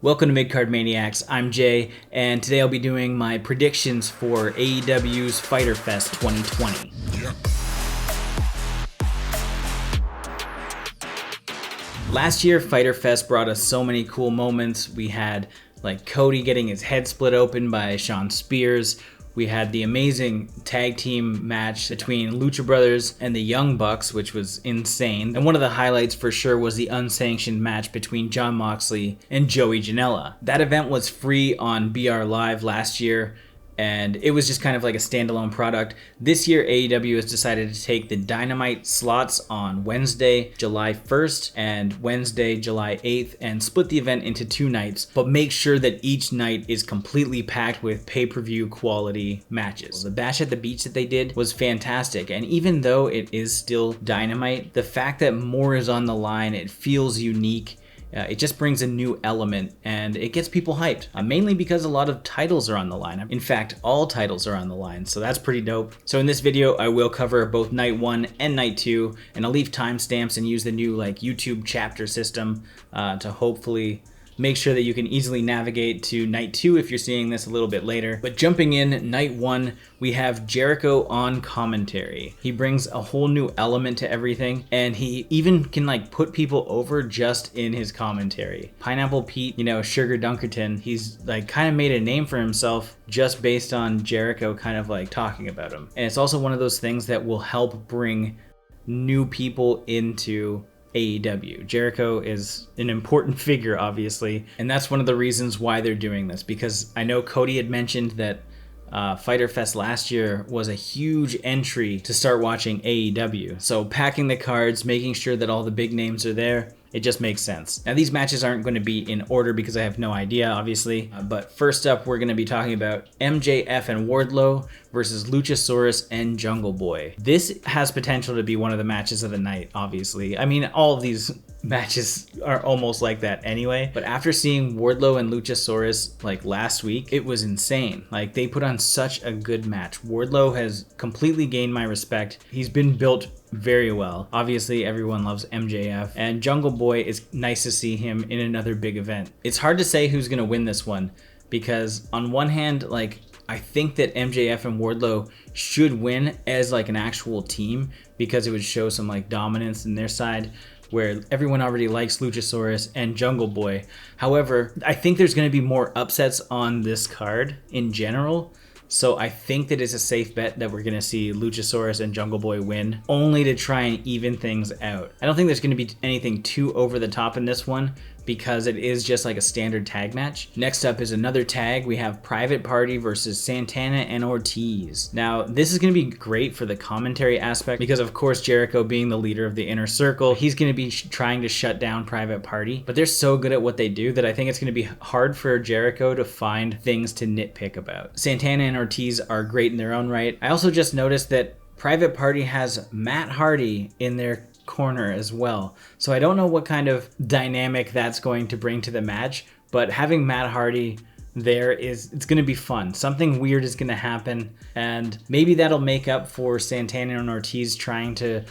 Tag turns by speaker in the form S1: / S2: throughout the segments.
S1: Welcome to Midcard Maniacs. I'm Jay, and today I'll be doing my predictions for AEW's Fyter Fest 2020. Last year, Fyter Fest brought us so many cool moments. We had like Cody getting his head split open by Shawn Spears. We had the amazing tag team match between Lucha Brothers and the Young Bucks, which was insane. And one of the highlights for sure was the unsanctioned match between Jon Moxley and Joey Janela. That event was free on BR Live last year, and it was just kind of like a standalone product. This year, AEW has decided to take the Dynamite slots on Wednesday, July 1st and Wednesday, July 8th, and split the event into two nights, but make sure that each night is completely packed with pay-per-view quality matches. The Bash at the Beach that they did was fantastic, and even though it is still Dynamite, the fact that more is on the line, it feels unique. It just brings a new element and it gets people hyped, mainly because a lot of titles are on the line. In fact, all titles are on the line, so that's pretty dope. So in this video, I will cover both night 1 and night 2, and I'll leave timestamps and use the new YouTube chapter system to hopefully make sure that you can easily navigate to night 2 if you're seeing this a little bit later. But jumping in, night 1, we have Jericho on commentary. He brings a whole new element to everything, and he even can put people over just in his commentary. Pineapple Pete, Sugar Dunkerton, he's kind of made a name for himself just based on Jericho kind of talking about him. And it's also one of those things that will help bring new people into AEW. Jericho is an important figure, obviously, and that's one of the reasons why they're doing this, because I know Cody had mentioned that Fyter Fest last year was a huge entry to start watching AEW. So packing the cards, making sure that all the big names are there, it just makes sense. Now, these matches aren't going to be in order because I have no idea, obviously. But first up, we're going to be talking about MJF and Wardlow versus Luchasaurus and Jungle Boy. This has potential to be one of the matches of the night, obviously. I mean, all of these matches are almost like that anyway. But after seeing Wardlow and Luchasaurus last week, it was insane. They put on such a good match. Wardlow has completely gained my respect. He's been built very well. Obviously, everyone loves MJF, and Jungle Boy, is nice to see him in another big event. It's hard to say who's gonna win this one, because on one hand, I think that MJF and Wardlow should win as an actual team, because it would show some dominance in their side, where everyone already likes Luchasaurus and Jungle Boy. However, I think there's going to be more upsets on this card in general. So I think that it's a safe bet that we're going to see Luchasaurus and Jungle Boy win, only to try and even things out. I don't think there's going to be anything too over the top in this one, because it is just a standard tag match. Next up is another tag. We have Private Party versus Santana and Ortiz. Now, this is going to be great for the commentary aspect, because of course Jericho, being the leader of the Inner Circle, he's going to be trying to shut down Private Party, but they're so good at what they do that I think it's going to be hard for Jericho to find things to nitpick about. Santana and Ortiz are great in their own right. I also just noticed that Private Party has Matt Hardy in their corner as well. So I don't know what kind of dynamic that's going to bring to the match, but having Matt Hardy there it's going to be fun. Something weird is going to happen, and maybe that'll make up for Santana and Ortiz trying to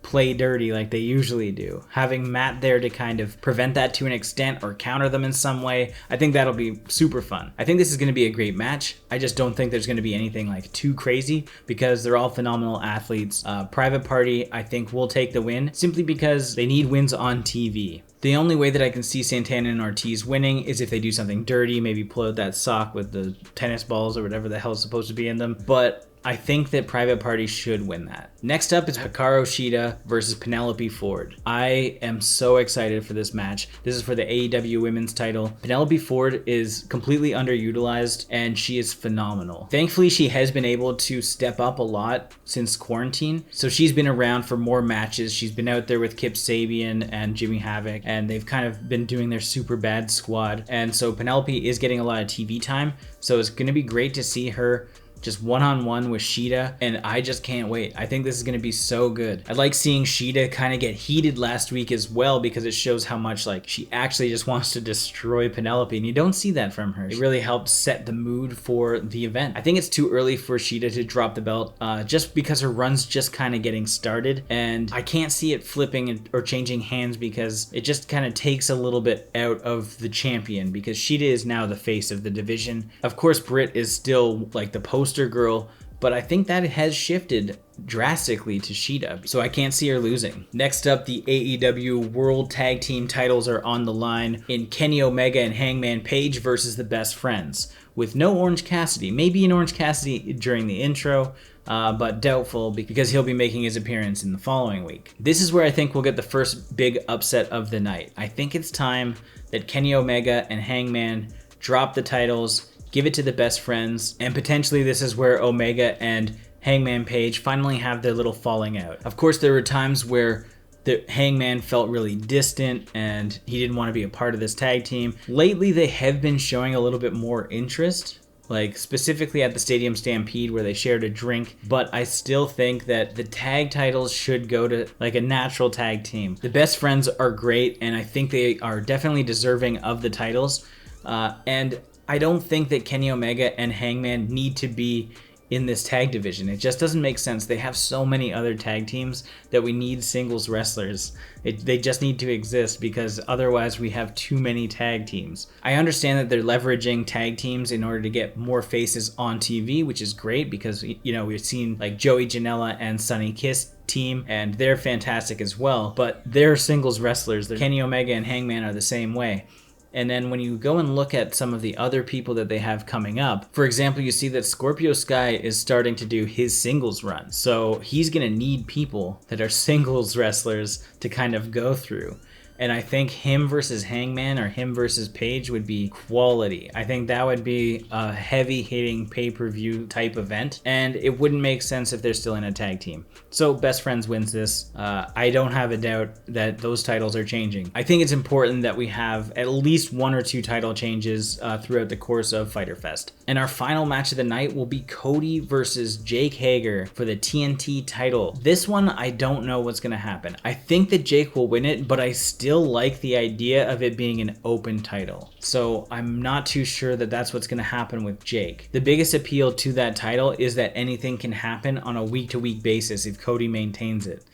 S1: play dirty like they usually do. Having Matt there to kind of prevent that to an extent or counter them in some way, I think that'll be super fun. I think this is going to be a great match. I just don't think there's going to be anything too crazy, because they're all phenomenal athletes. Private Party, I think, will take the win simply because they need wins on TV. The only way that I can see Santana and Ortiz winning is if they do something dirty, maybe pull out that sock with the tennis balls or whatever the hell is supposed to be in them. But I think that Private Party should win that. Next up is Hikaru Shida versus Penelope Ford. I am so excited for this match. This is for the AEW Women's title. Penelope Ford is completely underutilized, and she is phenomenal. Thankfully, she has been able to step up a lot since quarantine. So she's been around for more matches. She's been out there with Kip Sabian and Jimmy Havoc, and they've kind of been doing their super bad squad. And so Penelope is getting a lot of TV time. So it's going to be great to see her just one-on-one with Shida, and I just can't wait. I think this is going to be so good. I like seeing Shida kind of get heated last week as well, because it shows how much like she actually just wants to destroy Penelope, and you don't see that from her. It really helped set the mood for the event. I think it's too early for Shida to drop the belt, just because her run's just kind of getting started, and I can't see it flipping or changing hands, because it just kind of takes a little bit out of the champion, because Shida is now the face of the division. Of course, Britt is still like the poster girl, but I think that has shifted drastically to Shida, so I can't see her losing. Next up, the AEW World Tag Team titles are on the line in Kenny Omega and Hangman Page versus the Best Friends, with no Orange Cassidy. Maybe an Orange Cassidy during the intro, but doubtful, because he'll be making his appearance in the following week. This is where I think we'll get the first big upset of the night. I think it's time that Kenny Omega and Hangman drop the titles, give it to the Best Friends, and potentially this is where Omega and Hangman Page finally have their little falling out. Of course, there were times where the Hangman felt really distant and he didn't want to be a part of this tag team. Lately, they have been showing a little bit more interest, like specifically at the Stadium Stampede where they shared a drink, but I still think that the tag titles should go to like a natural tag team. The Best Friends are great, and I think they are definitely deserving of the titles, and I don't think that Kenny Omega and Hangman need to be in this tag division. It just doesn't make sense. They have so many other tag teams that we need singles wrestlers. They just need to exist, because otherwise we have too many tag teams. I understand that they're leveraging tag teams in order to get more faces on TV, which is great, because you know, we've seen like Joey Janela and Sonny Kiss team, and they're fantastic as well, but they're singles wrestlers. Kenny Omega and Hangman are the same way. And then when you go and look at some of the other people that they have coming up, for example, you see that Scorpio Sky is starting to do his singles run. So he's going to need people that are singles wrestlers to kind of go through. And I think him versus Hangman or him versus Page would be quality. I think that would be a heavy-hitting pay-per-view type event, and it wouldn't make sense if they're still in a tag team. So Best Friends wins this. I don't have a doubt that those titles are changing. I think it's important that we have at least one or two title changes throughout the course of Fyter Fest. And our final match of the night will be Cody versus Jake Hager for the TNT title. This one, I don't know what's going to happen. I think that Jake will win it, but I still like the idea of it being an open title. So I'm not too sure that that's what's going to happen with Jake. The biggest appeal to that title is that anything can happen on a week-to-week basis if Cody maintains it.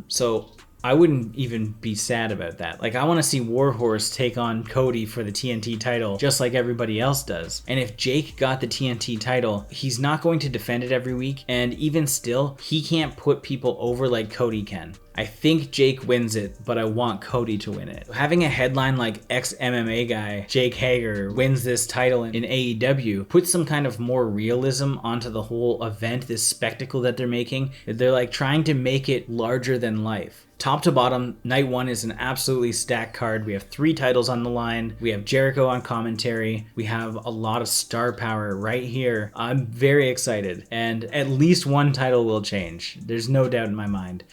S1: So I wouldn't even be sad about that. Like, I want to see Warhorse take on Cody for the TNT title just like everybody else does. And if Jake got the TNT title, he's not going to defend it every week, and even still, he can't put people over like Cody can. I think Jake wins it, but I want Cody to win it. Having a headline like ex-MMA guy Jake Hager wins this title in AEW puts some kind of more realism onto the whole event, this spectacle that they're making. They're like trying to make it larger than life. Top to bottom, night one is an absolutely stacked card. We have 3 titles on the line. We have Jericho on commentary. We have a lot of star power right here. I'm very excited, and at least one title will change. There's no doubt in my mind.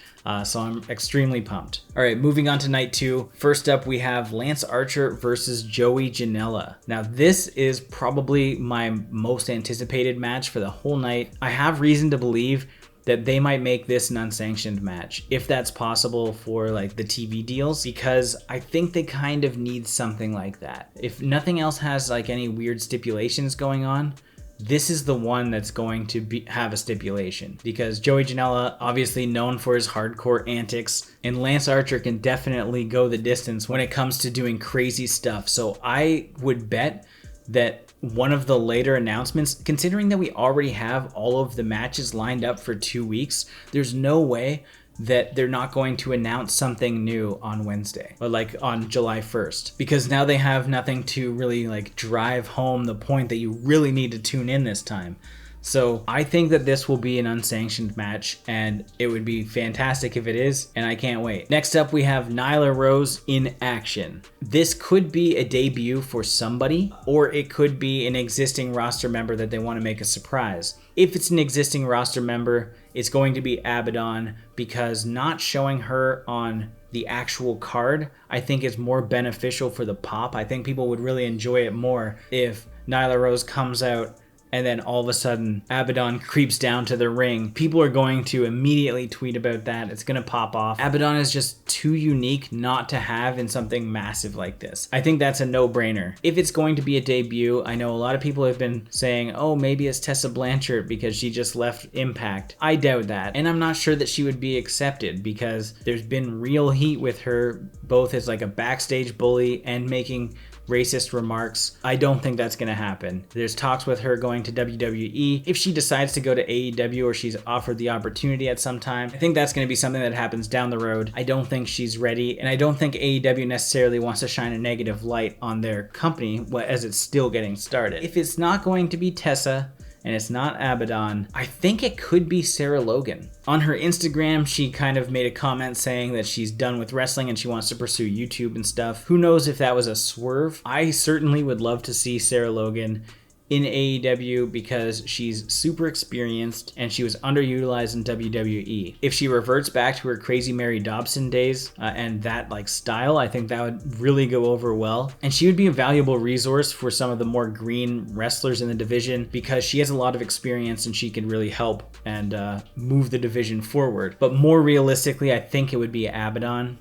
S1: So I'm extremely pumped. All right, moving on to night 2. First up, we have Lance Archer versus Joey Janela. Now, this is probably my most anticipated match for the whole night. I have reason to believe that they might make this an unsanctioned match, if that's possible for like the TV deals, because I think they kind of need something like that. If nothing else has like any weird stipulations going on, this is the one that's going to have a stipulation, because Joey Janela, obviously known for his hardcore antics, and Lance Archer can definitely go the distance when it comes to doing crazy stuff. So I would bet that one of the later announcements, considering that we already have all of the matches lined up for 2 weeks, there's no way that they're not going to announce something new on Wednesday, or like on July 1st, because now they have nothing to really like drive home the point that you really need to tune in this time. So I think that this will be an unsanctioned match, and it would be fantastic if it is, and I can't wait. Next up, we have Nyla Rose in action. This could be a debut for somebody, or it could be an existing roster member that they want to make a surprise. If it's an existing roster member, it's going to be Abaddon, because not showing her on the actual card, I think is more beneficial for the pop. I think people would really enjoy it more if Nyla Rose comes out and then all of a sudden Abaddon creeps down to the ring. People are going to immediately tweet about that. It's going to pop off. Abaddon is just too unique not to have in something massive like this. I think that's a no-brainer. If it's going to be a debut, I know a lot of people have been saying, oh, maybe it's Tessa Blanchard because she just left Impact. I doubt that. And I'm not sure that she would be accepted because there's been real heat with her, both as like a backstage bully and making racist remarks. I don't think that's going to happen. There's talks with her going to WWE. If she decides to go to AEW or she's offered the opportunity at some time, I think that's going to be something that happens down the road. I don't think she's ready, and I don't think AEW necessarily wants to shine a negative light on their company as it's still getting started. If it's not going to be Tessa, and it's not Abaddon, I think it could be Sarah Logan. On her Instagram, she kind of made a comment saying that she's done with wrestling and she wants to pursue YouTube and stuff. Who knows if that was a swerve? I certainly would love to see Sarah Logan in AEW because she's super experienced and she was underutilized in WWE. If she reverts back to her crazy Mary Dobson days and that like style, I think that would really go over well. And she would be a valuable resource for some of the more green wrestlers in the division because she has a lot of experience and she can really help and move the division forward. But more realistically, I think it would be Abaddon.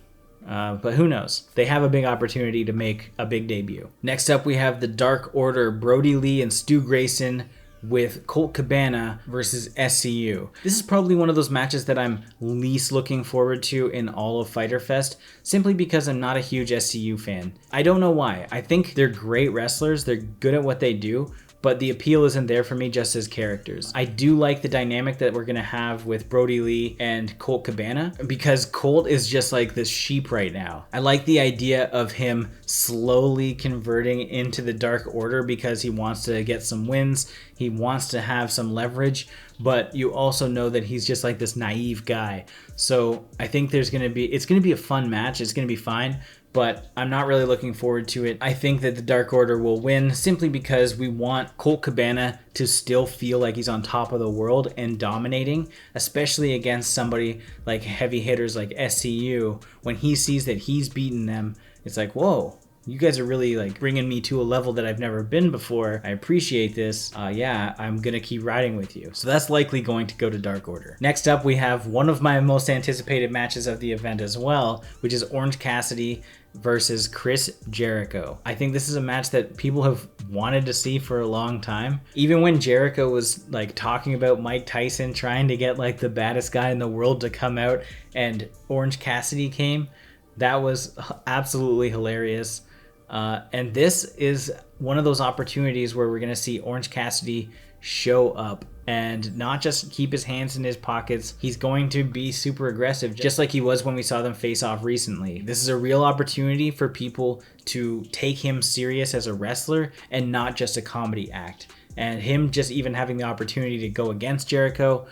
S1: But who knows? They have a big opportunity to make a big debut. Next up, we have the Dark Order, Brodie Lee and Stu Grayson with Colt Cabana versus SCU. This is probably one of those matches that I'm least looking forward to in all of Fyter Fest, simply because I'm not a huge SCU fan. I don't know why. I think they're great wrestlers. They're good at what they do, but the appeal isn't there for me just as characters. I do like the dynamic that we're going to have with Brodie Lee and Colt Cabana because Colt is just like this sheep right now. I like the idea of him slowly converting into the Dark Order because he wants to get some wins. He wants to have some leverage, but you also know that he's just like this naive guy. So I think it's going to be a fun match. It's going to be fine. But I'm not really looking forward to it. I think that the Dark Order will win simply because we want Colt Cabana to still feel like he's on top of the world and dominating, especially against somebody like heavy hitters like SCU. When he sees that he's beaten them, it's like, whoa, you guys are really like bringing me to a level that I've never been before. I appreciate this. Yeah, I'm gonna keep riding with you. So that's likely going to go to Dark Order. Next up, we have one of my most anticipated matches of the event as well, which is Orange Cassidy versus Chris Jericho. I think this is a match that people have wanted to see for a long time. Even when Jericho was like talking about Mike Tyson trying to get like the baddest guy in the world to come out and Orange Cassidy came, that was absolutely hilarious. And this is one of those opportunities where we're going to see Orange Cassidy show up and not just keep his hands in his pockets. He's going to be super aggressive, just like he was when we saw them face off recently. This is a real opportunity for people to take him serious as a wrestler and not just a comedy act. And him just even having the opportunity to go against Jericho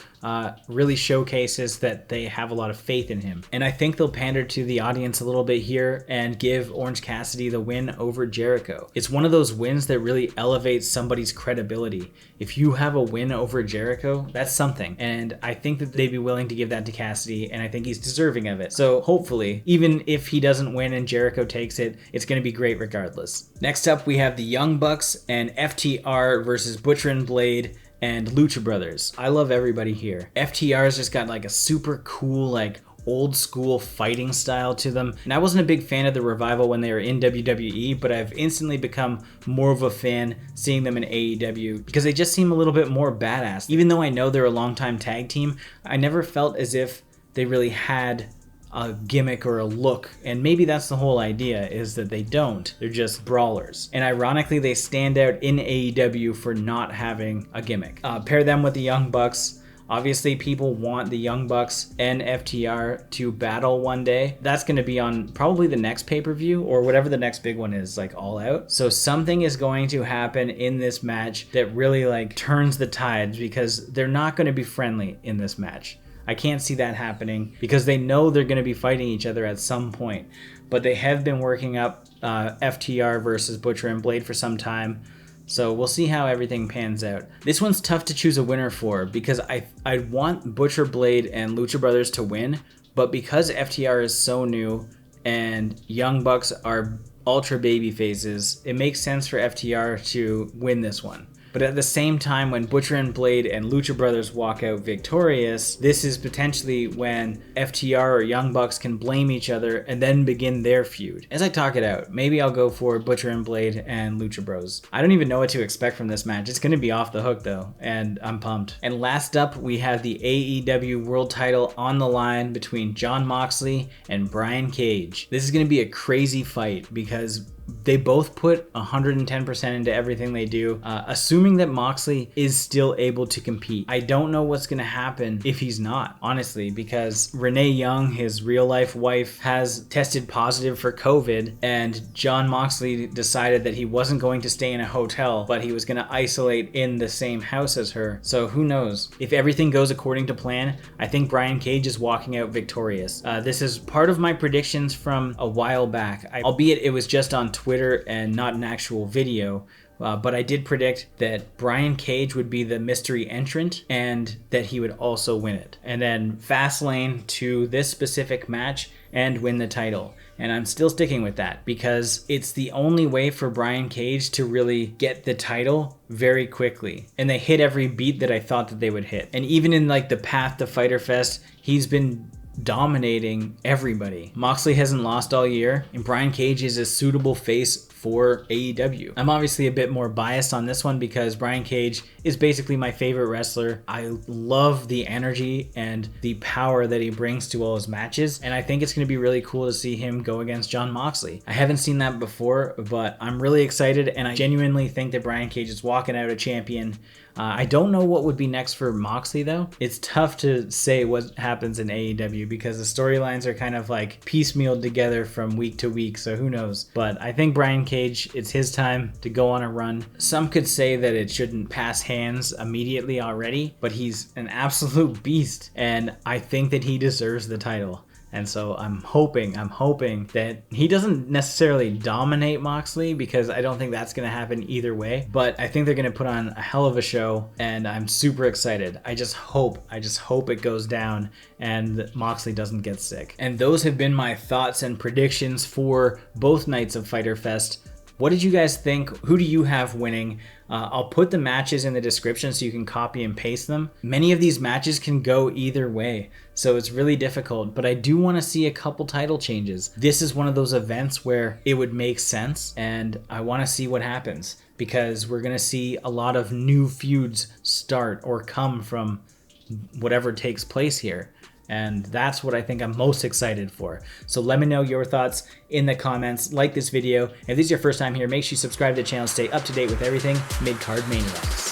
S1: really showcases that they have a lot of faith in him. And I think they'll pander to the audience a little bit here and give Orange Cassidy the win over Jericho. It's one of those wins that really elevates somebody's credibility. If you have a win over Jericho, that's something. And I think that they'd be willing to give that to Cassidy, and I think he's deserving of it. So hopefully, even if he doesn't win and Jericho takes it, it's going to be great regardless. Next up, we have the Young Bucks and FTR versus Butcher and Blade and Lucha Brothers. I love everybody here. FTR's just got like a super cool, like old school fighting style to them. And I wasn't a big fan of the Revival when they were in WWE, but I've instantly become more of a fan seeing them in AEW because they just seem a little bit more badass. Even though I know they're a longtime tag team, I never felt as if they really had a gimmick or a look, and maybe that's the whole idea, is that they don't. They're just brawlers. And ironically, they stand out in AEW for not having a gimmick. Pair them with the Young Bucks. Obviously, people want the Young Bucks and FTR to battle one day. That's going to be on probably the next pay-per-view or whatever the next big one is, like All Out. So something is going to happen in this match that really like turns the tides because they're not going to be friendly in this match. I can't see that happening because they know they're going to be fighting each other at some point. But they have been working up FTR versus Butcher and Blade for some time. So we'll see how everything pans out. This one's tough to choose a winner for because I want Butcher, Blade, and Lucha Brothers to win. But because FTR is so new and Young Bucks are ultra baby faces, it makes sense for FTR to win this one. But at the same time, when Butcher and Blade and Lucha Brothers walk out victorious, this is potentially when FTR or Young Bucks can blame each other and then begin their feud. As I talk it out, maybe I'll go for Butcher and Blade and Lucha Bros. I don't even know what to expect from this match. It's going to be off the hook though, and I'm pumped. And last up, we have the AEW World Title on the line between Jon Moxley and Brian Cage. This is going to be a crazy fight because they both put 110% into everything they do, assuming that Moxley is still able to compete. I don't know what's going to happen if he's not, honestly, because Renee Young, his real life wife, has tested positive for COVID, and Jon Moxley decided that he wasn't going to stay in a hotel, but he was going to isolate in the same house as her. So who knows? If everything goes according to plan, I think Brian Cage is walking out victorious. This is part of my predictions from a while back, albeit it was just on Twitter and not an actual video, but I did predict that Brian Cage would be the mystery entrant and that he would also win it. And then Fastlane to this specific match and win the title. And I'm still sticking with that because it's the only way for Brian Cage to really get the title very quickly. And they hit every beat that I thought that they would hit. And even in like the path to Fyter Fest, he's been dominating everybody. Moxley hasn't lost all year, and Brian Cage is a suitable face for AEW. I'm obviously a bit more biased on this one because Brian Cage is basically my favorite wrestler. I love the energy and the power that he brings to all his matches, and I think it's going to be really cool to see him go against Jon Moxley. I haven't seen that before, but I'm really excited, and I genuinely think that Brian Cage is walking out a champion. I don't know what would be next for Moxley though. It's tough to say what happens in AEW because the storylines are kind of like piecemealed together from week to week, so who knows. But I think Brian Cage, it's his time to go on a run. Some could say that it shouldn't pass hands immediately already, but he's an absolute beast, and I think that he deserves the title. And so I'm hoping that he doesn't necessarily dominate Moxley because I don't think that's going to happen either way. But I think they're going to put on a hell of a show, and I'm super excited. I just hope it goes down and Moxley doesn't get sick. And those have been my thoughts and predictions for both nights of Fyter Fest. What did you guys think? Who do you have winning? I'll put the matches in the description so you can copy and paste them. Many of these matches can go either way, so it's really difficult, but I do want to see a couple title changes. This is one of those events where it would make sense, and I want to see what happens because we're going to see a lot of new feuds start or come from whatever takes place here. And that's what I think I'm most excited for. So let me know your thoughts in the comments. Like this video. If this is your first time here, make sure you subscribe to the channel, stay up to date with everything Midcard Maniacs.